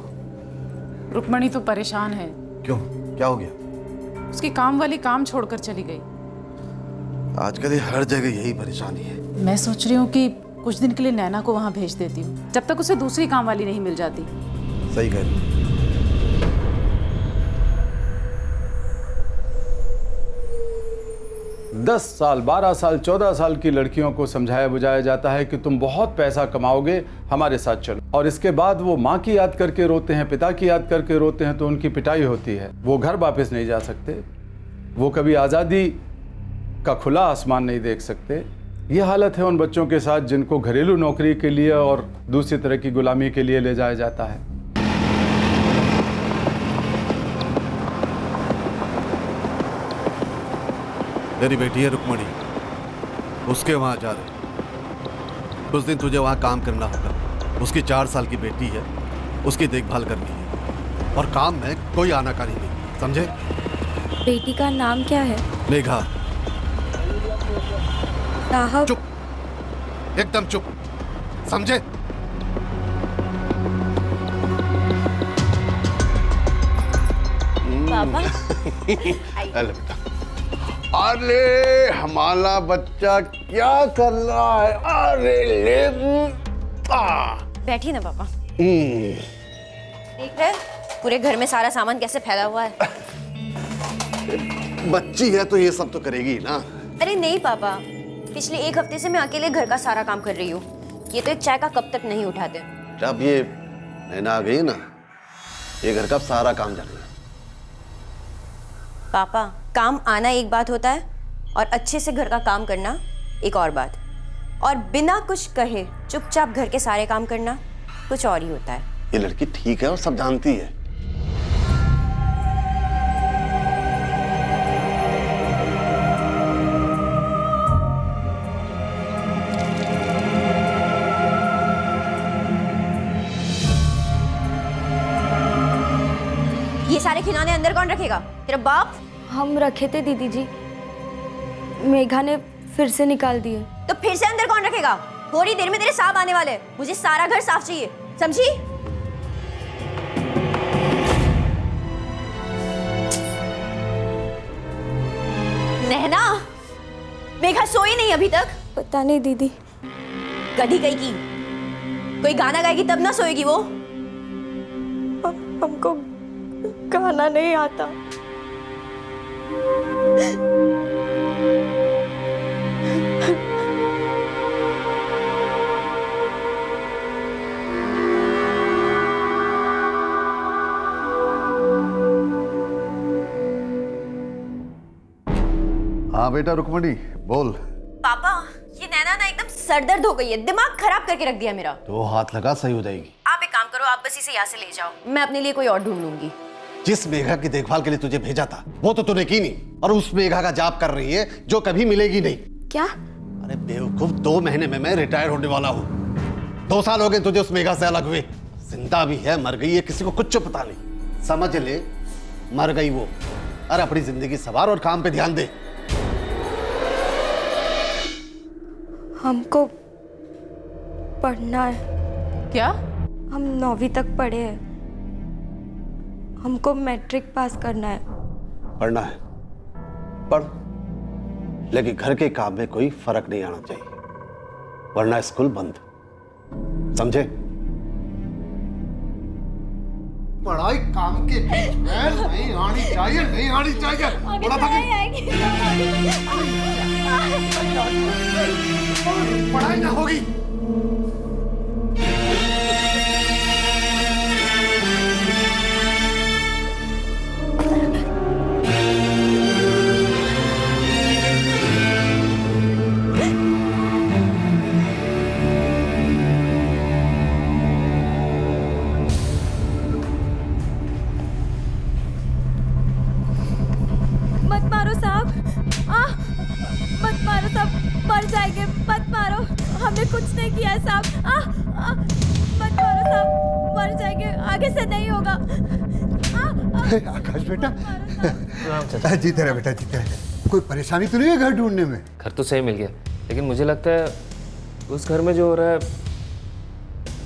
रुक्मणी तो परेशान है। क्यों, क्या हो गया? उसकी काम वाली काम छोड़कर चली गई। आजकल ये हर जगह यही परेशानी है। मैं सोच रही हूँ कि कुछ दिन के लिए नैना को वहां भेज देती हूँ, जब तक उसे दूसरी काम वाली नहीं मिल जाती। सही कह रही। 10 साल, 12 साल, 14 साल की लड़कियों को समझाया बुझाया जाता है कि तुम बहुत पैसा कमाओगे, हमारे साथ चलो। और इसके बाद वो माँ की याद करके रोते हैं, पिता की याद करके रोते हैं, तो उनकी पिटाई होती है। वो घर वापस नहीं जा सकते, वो कभी आज़ादी का खुला आसमान नहीं देख सकते। ये हालत है उन बच्चों के साथ जिनको घरेलू नौकरी के लिए और दूसरी तरह की गुलामी के लिए ले जाया जाता है। तेरी बेटी है रुक्मणी, उसके वहां जा रहे। कुछ दिन तुझे वहां काम करना होगा। उसकी 4 साल की बेटी है, उसकी देखभाल करनी है और काम में कोई आनाकानी नहीं, समझे? बेटी का नाम क्या है? मेघा। साहब। चुप, एकदम चुप, समझे? पापा। अरे बेटा, अरे हमारा बच्चा क्या कर रहा है? अरे ले बैठिए ना पापा। देख रहे पूरे घर में सारा सामान कैसे फैला हुआ है। बच्ची है तो ये सब तो करेगी ना। अरे नहीं पापा, पिछले 1 हफ्ते से मैं अकेले घर का सारा काम कर रही हूँ। ये तो एक चाय का कप तक नहीं उठाते। जब ये नैना आ गई ना, ये घर का सारा काम जानेगा। पापा, काम आना एक बात होता है और अच्छे से घर का काम करना एक और बात। और बिना कुछ कहे चुपचाप घर के सारे काम करना कुछ और ही होता है। ये लड़की ठीक है और सब जानती है। ये सारे खिलौने अंदर कौन रखेगा? तेरा बाप? हम रखे थे दीदी जी, मेघा ने फिर से निकाल दिए। तो फिर से अंदर कौन रखेगा? थोड़ी देर में तेरे सांप आने वाले हैं। मुझे सारा घर साफ चाहिए, समझी? नैना, मेघा सोई नहीं अभी तक? पता नहीं दीदी। गधी कहीं की। कोई गाना गाएगी तब ना सोएगी वो। हमको गाना नहीं आता। हाँ बेटा रुक्मणी, बोल। पापा, ये नैना ना एकदम सरदर्द हो गई है, दिमाग खराब करके रख दिया मेरा। तो हाथ लगा, सही हो जाएगी। आप एक काम करो, आप बस इसे यहाँ से ले जाओ, मैं अपने लिए कोई और ढूंढ लूंगी। जिस मेघा की देखभाल के लिए तुझे भेजा था वो तो तूने की नहीं, और उस मेघा का जाप कर रही है जो कभी मिलेगी नहीं। क्या? अरे बेवकूफ, 2 महीने में मैं रिटायर होने वाला हूँ। 2 साल हो गए तुझे उस मेघा से अलग हुए। जिंदा भी है, मर गई है, किसी को कुछ पता नहीं। समझ ले, मर गई वो। अरे अपनी जिंदगी सवार और काम पे ध्यान दे। हमको पढ़ना है। क्या? हम 9वीं तक पढ़े हैं, हमको मैट्रिक पास करना है। पढ़ना है, पढ़, लेकिन घर के काम में कोई फर्क नहीं आना चाहिए, वरना स्कूल बंद, समझे? पढ़ाई काम के बीच में नहीं आनी चाहिए, नहीं आनी चाहिए। बड़ा पढ़ाई ना होगी। मत मारो साहब, मत मारो साहब, मर जाएंगे, मत मारो, हमने कुछ नहीं किया है साहब। मत मारो साहब, मर जाएंगे, आगे से नहीं होगा। आकाश बेटा, जीते रहे बेटा, जीते रहे। कोई परेशानी तो नहीं है घर ढूंढने में? घर तो सही मिल गया, लेकिन मुझे लगता है उस घर में जो हो रहा है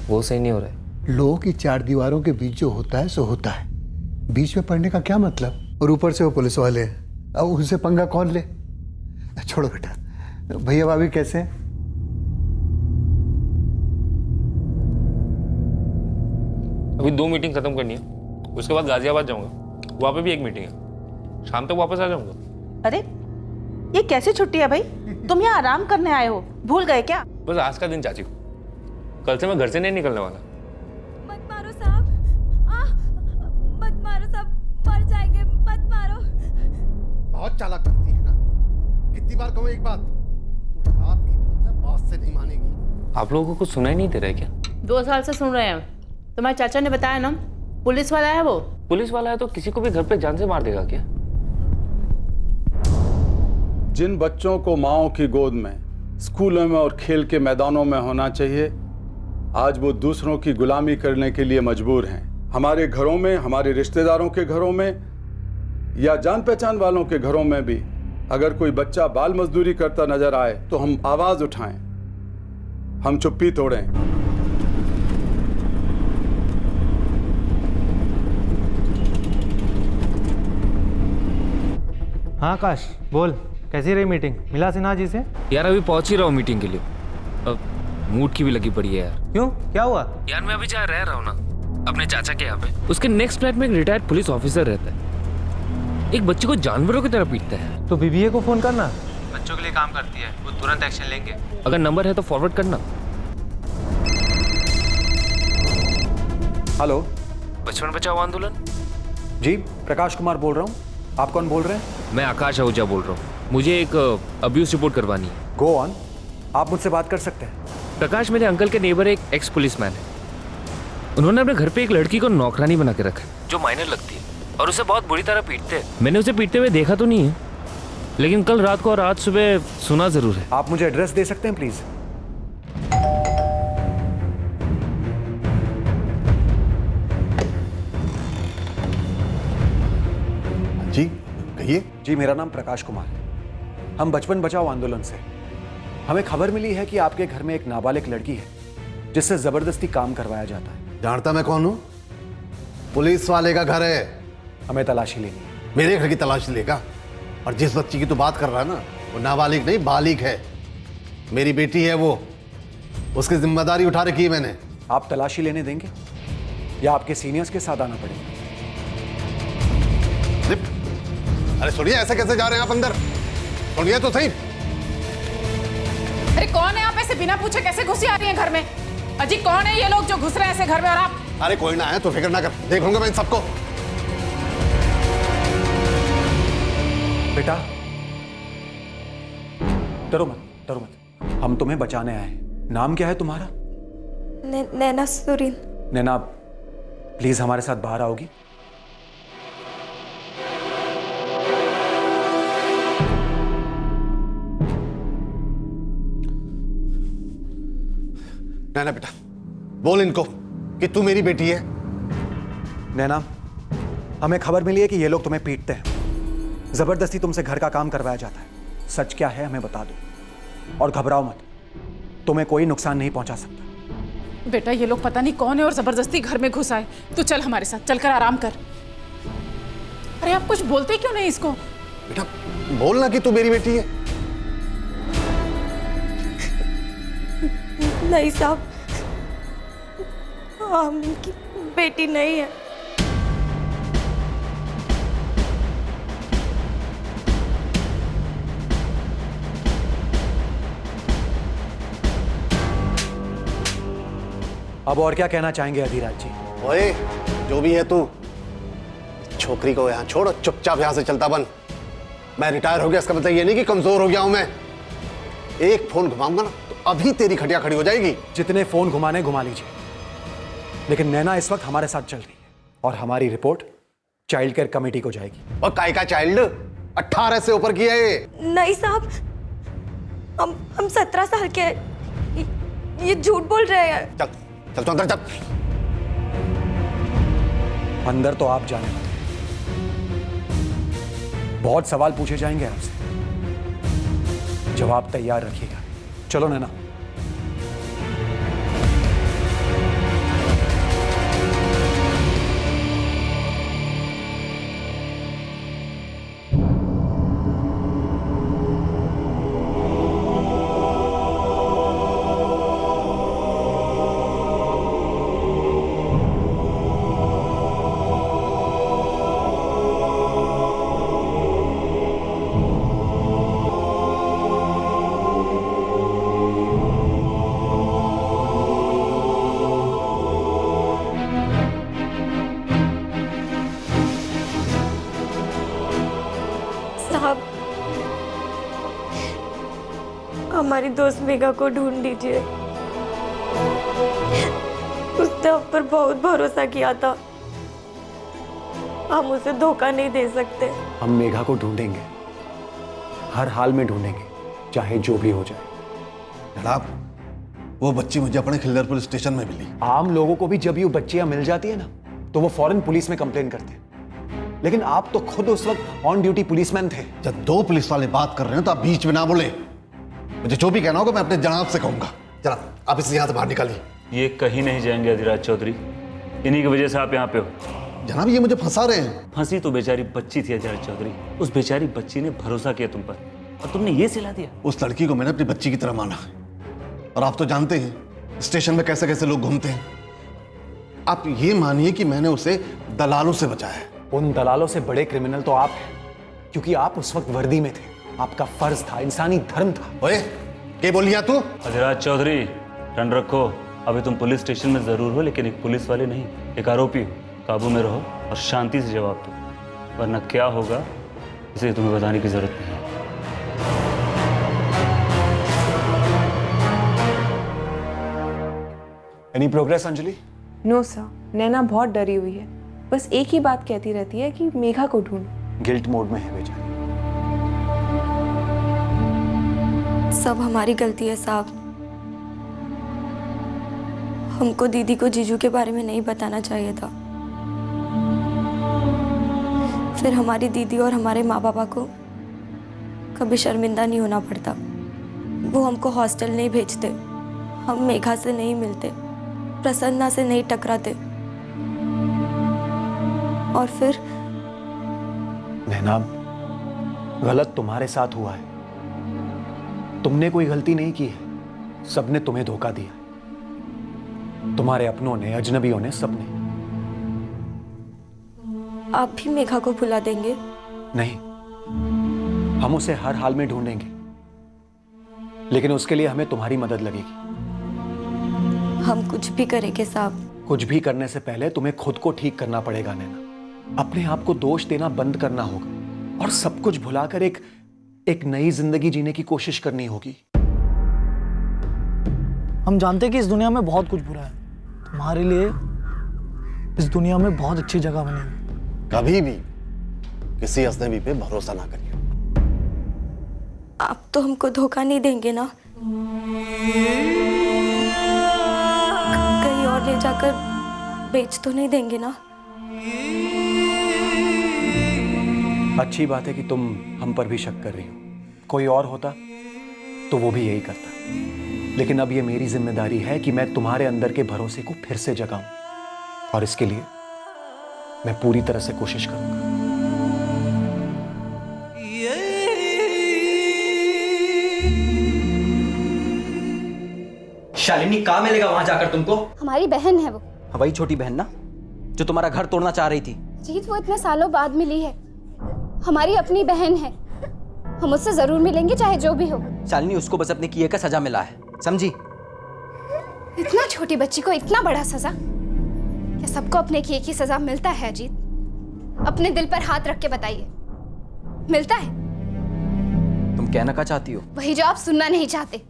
वो सही नहीं हो रहा है। लोगों की 4 दीवारों के बीच जो होता है सो होता है, बीच में पड़ने का क्या मतलब? और ऊपर से वो पुलिस वाले हैं, अब उनसे पंगा कौन ले? छोड़ो बेटा। भैया भाभी कैसे हैं? अभी 2 मीटिंग खत्म करनी है, उसके बाद गाजियाबाद जाऊंगा, वहाँ पे भी एक मीटिंग है, शाम तक वापस आ जाऊंगा। अरे ये कैसी छुट्टी है भाई? तुम यहाँ आराम करने आए हो, भूल गए क्या? बस आज का दिन चाची, कल से मैं घर से नहीं निकलने वाला। मत मारो साहब, मत मारो साहब, मर जाएंगे, मत मारो। बहुत चालाक बनती है ना, कितनी बार कहूँ एक बात, तू रात की बोलता बात से नहीं मानेगी। आप लोगों को कुछ सुनाई नहीं दे रहा है क्या? 2 साल से सुन रहे हैं। तुम्हारे चाचा ने बताया ना, पुलिस वाला है वो। पुलिस वाला है तो किसी को भी घर पे जान से मार देगा क्या? जिन बच्चों को माओं की गोद में, स्कूलों में और खेल के मैदानों में होना चाहिए, आज वो दूसरों की गुलामी करने के लिए मजबूर हैं। हमारे घरों में, हमारे रिश्तेदारों के घरों में या जान पहचान वालों के घरों में भी अगर कोई बच्चा बाल मजदूरी करता नजर आए तो हम आवाज उठाएं, हम चुप्पी तोड़ें। हाँ आकाश, बोल कैसी रही मीटिंग? मिला सिन्हा जी से? यार अभी पहुंच ही रहा हूँ मीटिंग के लिए। अब मूड की भी लगी पड़ी है यार। क्यों, क्या हुआ? यार मैं अभी जहाँ रह रहा हूँ ना, अपने चाचा के यहाँ पे, उसके नेक्स्ट फ्लैट में एक रिटायर्ड पुलिस ऑफिसर रहता है। एक बच्चे को जानवरों की तरह पीटता है। तो बीबीए को फोन करना, बच्चों के लिए काम करती है, वो तुरंत एक्शन लेंगे। अगर नंबर है तो फॉरवर्ड करना। हेलो, बचपन बचाओ आंदोलन। जी प्रकाश कुमार बोल रहा हूँ। आप कौन बोल रहे हैं? मैं आकाश आहूजा बोल रहा हूँ। मुझे एक अब्यूज रिपोर्ट करवानी है। गो ऑन, आप मुझसे बात कर सकते हैं। प्रकाश मेरे अंकल के नेबर एक एक्स पुलिसमैन है। उन्होंने अपने घर पे एक लड़की को नौकरानी बना के रखा है जो माइनर लगती है, और उसे बहुत बुरी तरह पीटते हैं। मैंने उसे पीटते हुए देखा तो नहीं है, लेकिन कल रात को और आज सुबह सुना जरूर है। आप मुझे एड्रेस दे सकते हैं प्लीज? जी कहिए। जी मेरा नाम प्रकाश कुमार है। हम बचपन बचाओ आंदोलन से। हमें खबर मिली है कि आपके घर में एक नाबालिग लड़की है जिससे जबरदस्ती काम करवाया जाता है। जानता मैं कौन हूं? पुलिस वाले का घर है। हमें तलाशी लेनी है। मेरे घर की तलाशी लेगा? और जिस बच्ची की तू बात कर रहा है ना, वो नाबालिग नहीं बालिग है। मेरी बेटी है वो, उसकी जिम्मेदारी उठा रखी है मैंने। आप तलाशी लेने देंगे या आपके सीनियर्स के साथ आना पड़ेगा? अरे सुनिए, ऐसे कैसे जा रहे हैं आप अंदर? सुनिए तो सही। अरे कौन है आप? ऐसे बिना पूछे कैसे घुसी आ रही हैं घर में? अजी कौन है ये लोग जो घुस रहे हैं ऐसे घर में? और आप? अरे कोई ना है तो फिक्र ना कर, देख लूंगा मैं इन सबको। बेटा डरो मत, डरो मत, हम तुम्हें बचाने आए हैं। नाम क्या है तुम्हारा? नैना सुरीन। नैना प्लीज हमारे साथ बाहर आओगी? नैना बेटा, बोल इनको कि तू मेरी बेटी है। नैना, हमें खबर मिली है कि ये लोग तुम्हें पीटते हैं, जबरदस्ती तुमसे घर का काम करवाया जाता है। सच क्या है हमें बता दो, और घबराओ मत, तुम्हें कोई नुकसान नहीं पहुंचा सकता। बेटा ये लोग पता नहीं कौन है और जबरदस्ती घर में घुस आए। तू चल हमारे साथ, चलकर आराम कर। अरे आप कुछ बोलते क्यों नहीं इसको? बेटा बोलना कि तू मेरी बेटी है। नहीं साहब, हम इनकी बेटी नहीं है। अब और क्या कहना चाहेंगे अधिराज जी? ओए, जो भी है तू, छोकरी को यहाँ छोड़ और चुपचाप यहाँ से चलता बन। मैं रिटायर हो गया इसका मतलब ये नहीं कि कमजोर हो गया हूं मैं। एक फोन घुमाऊंगा ना तो अभी तेरी खटिया खड़ी हो जाएगी। जितने फोन घुमाने घुमा लीजिए, लेकिन नैना इस वक्त हमारे साथ चल रही है और हमारी रिपोर्ट चाइल्ड केयर कमेटी को जाएगी। और काय का चाइल्ड? 18 से ऊपर की है ये। नहीं साहब, हम 17 साल के हैं। ये झूठ बोल रहे हैं। चल चल तो अंदर चल। अंदर तो आप जाने, बहुत सवाल पूछे जाएंगे आपसे, जवाब तैयार रखिएगा। चलो नैना। हमारी दोस्त मेघा को ढूंढ लीजिए। उसने हम पर बहुत भरोसा किया था, हम उसे धोखा नहीं दे सकते। हम मेघा को ढूंढेंगे, हर हाल में ढूंढेंगे, चाहे जो भी हो जाए। जनाब, वो बच्ची मुझे अपने खिल्लर पुलिस स्टेशन में मिली। आम लोगों को भी जब ये बच्चियां मिल जाती है ना, तो वो फौरन पुलिस में कंप्लेन करते हैं। लेकिन आप तो खुद उस वक्त ऑन ड्यूटी पुलिसमैन थे। जब दो पुलिस वाले बात कर रहे हैं तो आप बीच में ना बोले। मुझे जो भी कहना होगा मैं अपने जनाब से कहूंगा। जनाब, आप इसे यहाँ से बाहर निकालिए। ये कहीं नहीं जाएंगे अधिराज चौधरी, इन्हीं की वजह से आप यहाँ पे हो। जनाब, ये मुझे फंसा रहे हैं। फंसी तो बेचारी बच्ची थी अधिराज चौधरी। उस बेचारी बच्ची ने भरोसा किया तुम पर और तुमने ये सिला दिया। उस लड़की को मैंने अपनी बच्ची की तरह माना, और आप तो जानते हैं स्टेशन में कैसे कैसे लोग घूमते हैं। आप ये मानिए कि मैंने उसे दलालों से बचाया है। उन दलालों से बड़े क्रिमिनल तो आप हैं, क्योंकि आप उस वक्त वर्दी में थे। आपका फर्ज था, इंसानी धर्म था। ओए, क्या बोलिया तू? अधिराज चौधरी, रन रखो। अभी तुम पुलिस स्टेशन में जरूर हो, लेकिन एक पुलिस वाले नहीं, एक आरोपी हो। काबू में रहो और शांति से जवाब दो, वरना क्या होगा इसे तुम्हें बताने की जरूरत नहीं है। Any progress Anjali? No sir, Naina बहुत डरी हुई है। बस एक ही बात कहती रहती है कि मेघा को ढूंढ। गिल्ट मोड में है बेचारी। सब हमारी गलती है साहब। हमको दीदी को जीजू के बारे में नहीं बताना चाहिए था। फिर हमारी दीदी और हमारे माँ बाबा को कभी शर्मिंदा नहीं होना पड़ता। वो हमको हॉस्टल नहीं भेजते, हम मेघा से नहीं मिलते, प्रसन्ना से नहीं टकराते। और फिर नैना, गलत तुम्हारे साथ हुआ है। तुमने कोई गलती नहीं की है, सबने तुम्हें धोखा दिया। तुम्हारे अपनों ने, अजनबियों ने, सबने। आप भी मेघा को भुला देंगे? नहीं, हम उसे हर हाल में ढूंढेंगे, लेकिन उसके लिए हमें तुम्हारी मदद लगेगी। हम कुछ भी करेंगे साहब। कुछ भी करने से पहले तुम्हें खुद को ठीक करना पड़ेगा नैना। अपने आप को दोष देना बंद करना होगा और सब कुछ भुलाकर एक नई जिंदगी जीने की कोशिश करनी होगी। हम जानते हैं कि इस दुनिया में बहुत कुछ बुरा है। तुम्हारे लिए इस दुनिया में बहुत अच्छी जगह बनेगी। कभी भी किसी अजनबी पे भरोसा ना करिए। आप तो हमको धोखा नहीं देंगे ना? कहीं और ले जाकर बेच तो नहीं देंगे ना? अच्छी बात है कि तुम हम पर भी शक कर रही हो। कोई और होता तो वो भी यही करता। लेकिन अब ये मेरी जिम्मेदारी है कि मैं तुम्हारे अंदर के भरोसे को फिर से जगाऊं, और इसके लिए मैं पूरी तरह से कोशिश करूंगा। शालिनी, कहाँ मिलेगा वहां जाकर तुमको? हमारी बहन है वो। वही छोटी बहन ना जो तुम्हारा घर तोड़ना चाह रही थी? जीत, वो इतने सालों बाद मिली है। हमारी अपनी बहन है, हम उससे जरूर मिलेंगे चाहे जो भी हो। शालिनी, उसको बस अपने किए का सजा मिला है, समझी? इतना छोटी बच्ची को इतना बड़ा सजा? क्या सबको अपने किए की सजा मिलता है अजीत? अपने दिल पर हाथ रख के बताइए, मिलता है? तुम कहना क्या चाहती हो? वही जो आप सुनना नहीं चाहते।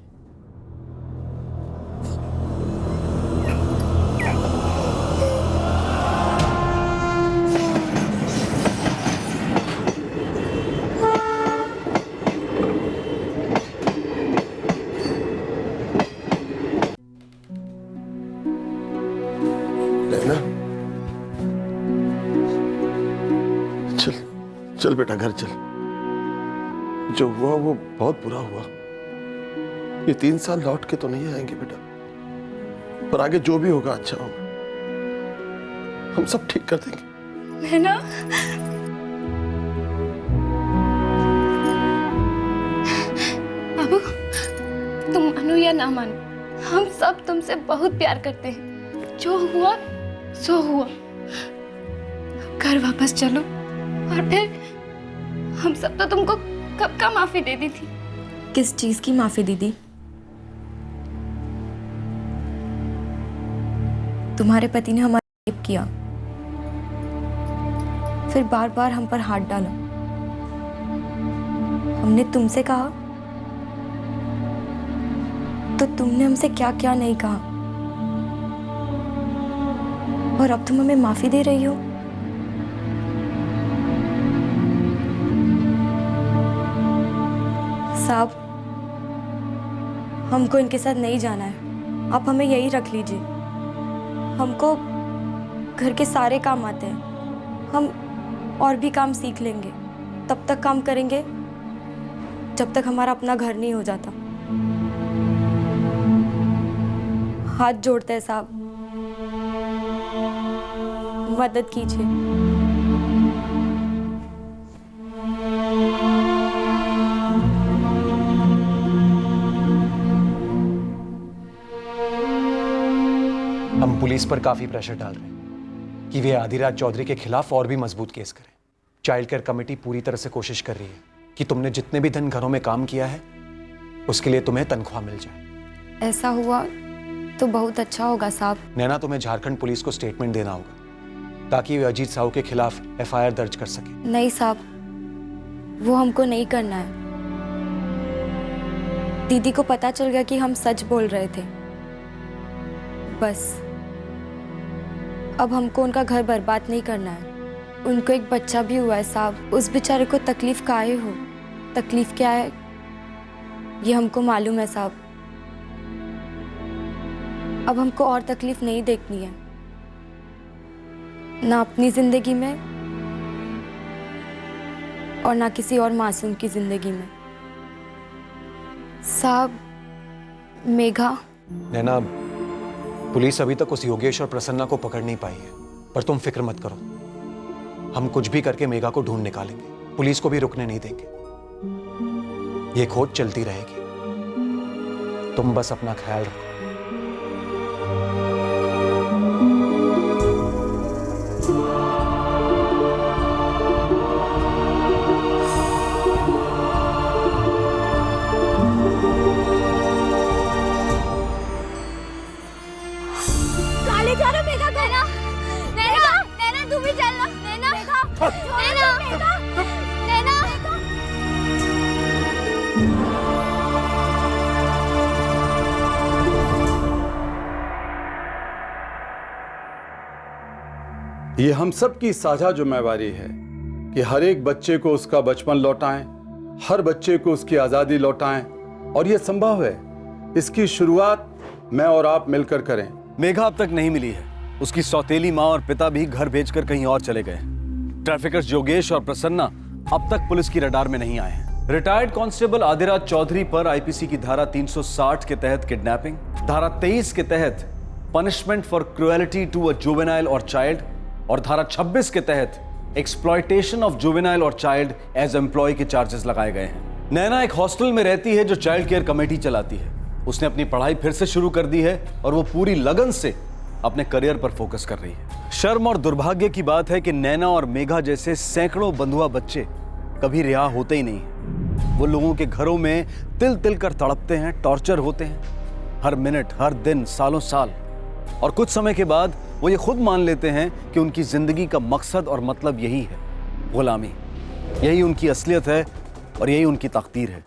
चल बेटा, घर चल। जो हुआ वो बहुत बुरा हुआ। ये 3 साल लौट के तो नहीं आएंगे बेटा, पर आगे जो भी होगा अच्छा होगा। हम सब ठीक कर देंगे। है ना? बाबू, तुम मानो या ना मानो, हम सब तुमसे बहुत प्यार करते हैं। जो हुआ सो हुआ। घर वापस चलो, और फिर हम सब तो तुमको कब का माफी दे दी थी। किस चीज की माफी दीदी? तुम्हारे पति ने हमारा रेप किया, फिर बार बार हम पर हाथ डाला। हमने तुमसे कहा तो तुमने हमसे क्या क्या नहीं कहा, और अब तुम हमें माफी दे रही हो। साहब, हमको इनके साथ नहीं जाना है, आप हमें यही रख लीजिए। हमको घर के सारे काम आते हैं, हम और भी काम सीख लेंगे, तब तक काम करेंगे जब तक हमारा अपना घर नहीं हो जाता। हाथ जोड़ते हैं साहब, मदद कीजिए। हम पुलिस पर काफी प्रेशर डाल रहे हैं कि वे आदिराज चौधरी के खिलाफ और भी मजबूत केस करें। चाइल्ड केयर कमेटी पूरी तरह से कोशिश कर रही है कि तुमने जितने भी दिन घरों में काम किया है उसके लिए तुम्हें तनख्वाह मिल जाए। ऐसा हुआ तो बहुत अच्छा होगा साहब। नैना, तुम्हें झारखंड पुलिस को स्टेटमेंट देना होगा ताकि वे अजीत साहू के खिलाफ FIR दर्ज कर सके। नहीं साहब, वो हमको नहीं करना है। दीदी को पता चल गया कि हम सच बोल रहे थे, बस अब हमको उनका घर बर्बाद नहीं करना है। उनको एक बच्चा भी हुआ है साहब, उस बेचारे को तकलीफ काहे हो, तकलीफ क्या है ये हमको मालूम है साहब। अब हमको और तकलीफ नहीं देखनी है, ना अपनी जिंदगी में और ना किसी और मासूम की जिंदगी में। साहब, मेघा। नैना, पुलिस अभी तक उस योगेश और प्रसन्ना को पकड़ नहीं पाई है, पर तुम फिक्र मत करो, हम कुछ भी करके मेघा को ढूंढ निकालेंगे। पुलिस को भी रुकने नहीं देंगे, ये खोज चलती रहेगी। तुम बस अपना ख्याल रखो। काले जा रहा मेघा, नैना, नैना, नैना तू भी चल ना, नैना, नैना, नैना, ये हम सब की साझा जिम्मेवारी है कि हर एक बच्चे को उसका बचपन लौटाएं, हर बच्चे को उसकी आजादी लौटाएं, और ये संभव है। इसकी शुरुआत मैं और आप मिलकर करें। मेघा अब तक नहीं मिली है। उसकी सौतेली माँ और पिता भी घर भेजकर कहीं और चले गए। ट्रैफिकर्स योगेश और प्रसन्ना अब तक पुलिस की रडार में नहीं आए हैं। रिटायर्ड कांस्टेबल आदिराज चौधरी पर आईपीसी की धारा 360 के तहत किडनैपिंग, धारा 23 के तहत punishment for cruelty to a juvenile और चाइल्ड, और धारा 26 के तहत एक्सप्लॉयटेशन ऑफ जुवेनाइल और चाइल्ड एज एम्प्लॉय के चार्जेस लगाए गए हैं। नैना एक हॉस्टल में रहती है जो चाइल्ड केयर कमेटी चलाती है। उसने अपनी पढ़ाई फिर से शुरू कर दी है और वो पूरी लगन से अपने करियर पर फोकस कर रही है। शर्म और दुर्भाग्य की बात है कि नैना और मेघा जैसे सैकड़ों बंधुआ बच्चे कभी रिहा होते ही नहीं। वो लोगों के घरों में तिल तिल कर तड़पते हैं, टॉर्चर होते हैं, हर मिनट, हर दिन, सालों साल, और कुछ समय के बाद वो ये खुद मान लेते हैं कि उनकी जिंदगी का मकसद और मतलब यही है, गुलामी। यही उनकी असलियत है और यही उनकी तकदीर है।